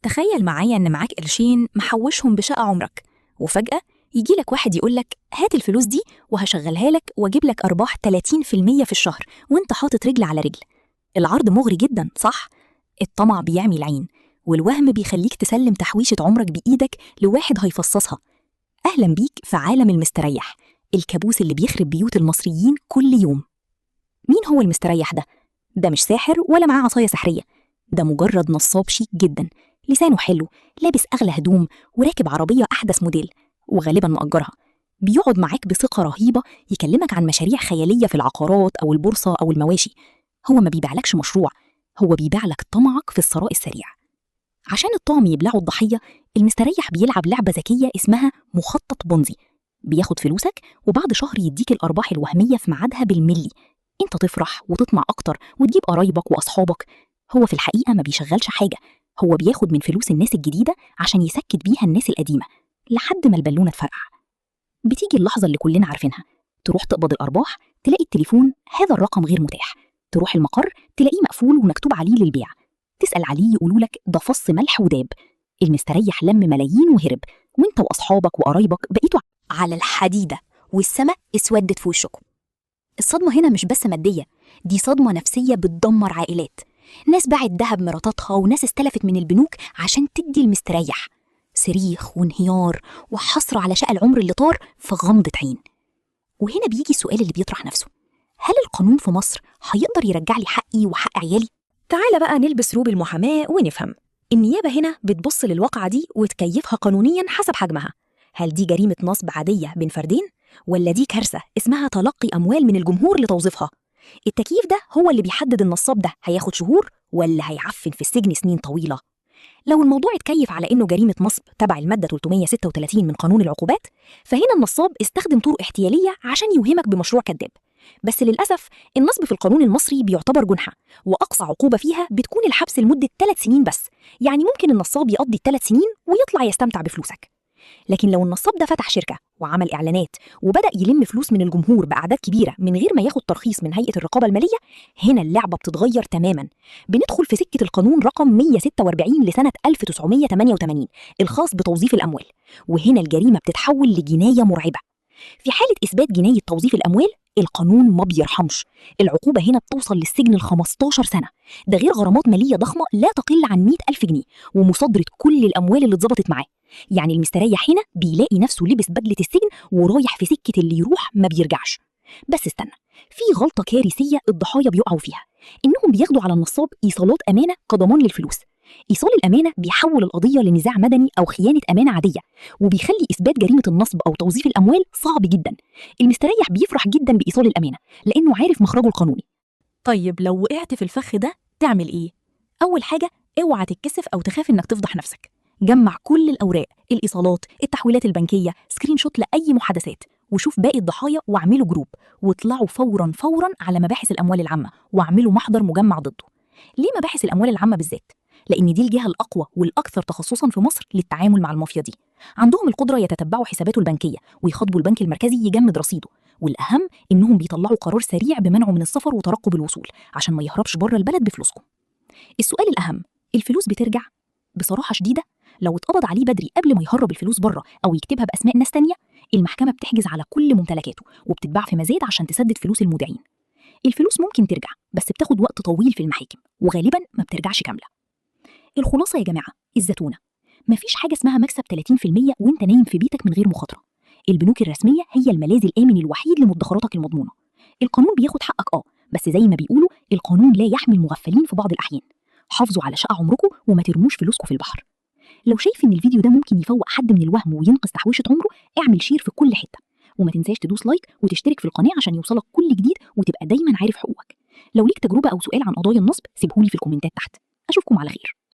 تخيل معايا إن معاك قرشين محوشهم بشقة عمرك، وفجأة يجيلك واحد يقولك هات الفلوس دي وهشغلها لك واجيب لك أرباح 30% في الشهر وانت حاطط رجل على رجل. العرض مغري جدا صح؟ الطمع بيعمي العين، والوهم بيخليك تسلم تحويشة عمرك بإيدك لواحد هيفصصها. أهلا بيك في عالم المستريح، الكابوس اللي بيخرب بيوت المصريين كل يوم. مين هو المستريح ده؟ ده مش ساحر ولا معاه عصاية سحرية، ده مجرد نصاب شيك جدا، لسانه حلو، لابس أغلى هدوم، وراكب عربية أحدث موديل، وغالبا مأجرها. بيقعد معاك بثقة رهيبة يكلمك عن مشاريع خيالية في العقارات أو البورصة أو المواشي. هو ما بيبيعلكش مشروع، هو بيبيعلك طمعك في الثراء السريع. عشان الطعم يبلعوا الضحية، المستريح بيلعب لعبة ذكية اسمها مخطط بونزي. بياخد فلوسك وبعد شهر يديك الأرباح الوهمية في ميعادها بالملي. انت تفرح وتطمع أكتر وتجيب قرايبك وأصحابك. هو في الحقيقة ما بيشغلش حاجة، هو بياخد من فلوس الناس الجديدة عشان يسكت بيها الناس القديمة لحد ما البالونة تفرقع. بتيجي اللحظة اللي كلنا عارفينها، تروح تقبض الأرباح تلاقي التليفون هذا الرقم غير متاح، تروح المقر تلاقيه مقفول ومكتوب عليه للبيع، تسأل عليه يقولولك ده فص ملح وداب. المستريح لم ملايين وهرب، وانت وأصحابك وقرايبك بقيتوا على الحديدة والسماء اسودت في وشكم. الصدمة هنا مش بس مادية، دي صدمة نفسية بتدمر عائلات. ناس باعت دهب مراتاتها وناس استلفت من البنوك عشان تدي المستريح. صريخ وانهيار وحسرة على شقى العمر اللي طار في غمضة عين. وهنا بيجي السؤال اللي بيطرح نفسه، هل القانون في مصر هيقدر يرجع لي حقي وحق عيالي؟ تعال بقى نلبس روب المحاماة ونفهم. النيابة هنا بتبص للواقعة دي وتكيفها قانونياً حسب حجمها. هل دي جريمة نصب عادية بين فردين؟ ولا دي كارثة اسمها تلقي أموال من الجمهور لتوظيفها؟ التكييف ده هو اللي بيحدد النصاب ده هياخد شهور ولا هيعفن في السجن سنين طويلة. لو الموضوع اتكيف على إنه جريمة نصب تبع المادة 336 من قانون العقوبات، فهنا النصاب استخدم طرق احتيالية عشان يوهمك بمشروع كذاب. بس للأسف النصب في القانون المصري بيعتبر جنحة، وأقصى عقوبة فيها بتكون الحبس لمدة 3 سنين بس. يعني ممكن النصاب يقضي 3 سنين ويطلع يستمتع بفلوسك. لكن لو النصاب ده فتح شركة وعمل إعلانات وبدأ يلم فلوس من الجمهور بأعداد كبيرة من غير ما ياخد ترخيص من هيئة الرقابة المالية، هنا اللعبة بتتغير تماما. بندخل في سكة القانون رقم 146 لسنة 1988 الخاص بتوظيف الأموال، وهنا الجريمة بتتحول لجناية مرعبة. في حالة إثبات جناية توظيف الأموال القانون ما بيرحمش، العقوبة هنا بتوصل للسجن ل15 سنة، ده غير غرامات مالية ضخمة لا تقل عن 100,000 جنيه ومصادرة كل الأموال اللي اتظبطت معاه. يعني المستريح هنا بيلاقي نفسه لبس بدلة السجن ورايح في سكة اللي يروح ما بيرجعش. بس استنى، في غلطة كارثية الضحايا بيقعوا فيها، إنهم بياخدوا على النصاب إيصالات أمانة كضمان للفلوس. إيصال الأمانة بيحول القضية لنزاع مدني أو خيانة أمانة عادية، وبيخلي إثبات جريمة النصب أو توظيف الأموال صعب جدا. المستريح بيفرح جدا بإيصال الأمانة لأنه عارف مخرجه القانوني. طيب لو وقعت في الفخ ده تعمل إيه؟ أول حاجة، اوعى تتكسف أو تخاف إنك تفضح نفسك. جمع كل الأوراق، الإيصالات، التحويلات البنكية، سكرين شوت لأي محادثات، وشوف باقي الضحايا واعملوا جروب واطلعوا فوراً على مباحث الأموال العامة واعملوا محضر مجمع ضده. ليه مباحث الأموال العامة بالذات؟ لأن دي الجهة الأقوى والأكثر تخصصاً في مصر للتعامل مع المافيا دي. عندهم القدرة يتتبعوا حساباته البنكية ويخاطبوا البنك المركزي يجمد رصيده، والأهم إنهم بيطلعوا قرار سريع بمنعه من السفر وترقب الوصول عشان ما يهربش بره البلد بفلوسكم. السؤال الأهم، الفلوس بترجع؟ بصراحة شديدة، لو اتقبض عليه بدري قبل ما يهرب الفلوس بره أو يكتبها بأسماء ناس تانية، المحكمة بتحجز على كل ممتلكاته وبتتباع في مزاد عشان تسدد فلوس المودعين. الفلوس ممكن ترجع بس بتاخد وقت طويل في المحاكم وغالبا ما بترجعش كاملة. الخلاصة يا جماعة، الزتونة، مفيش حاجة اسمها مكسب 30% وانت نايم في بيتك من غير مخاطرة. البنوك الرسمية هي الملاذ الآمن الوحيد لمدخراتك المضمونة. القانون بياخد حقك بس زي ما بيقولوا القانون لا يحمي المغفلين في بعض الأحيان. حافظوا على شقة عمركم وما ترموش فلوسكم في البحر. لو شايف ان الفيديو ده ممكن يفوق حد من الوهم وينقذ تحويشة عمره، اعمل شير في كل حتة، وما تنساش تدوس لايك وتشترك في القناة عشان يوصلك كل جديد وتبقى دايما عارف حقوقك. لو ليك تجربة أو سؤال عن قضايا النصب سيبهولي في الكومنتات تحت. أشوفكم على خير.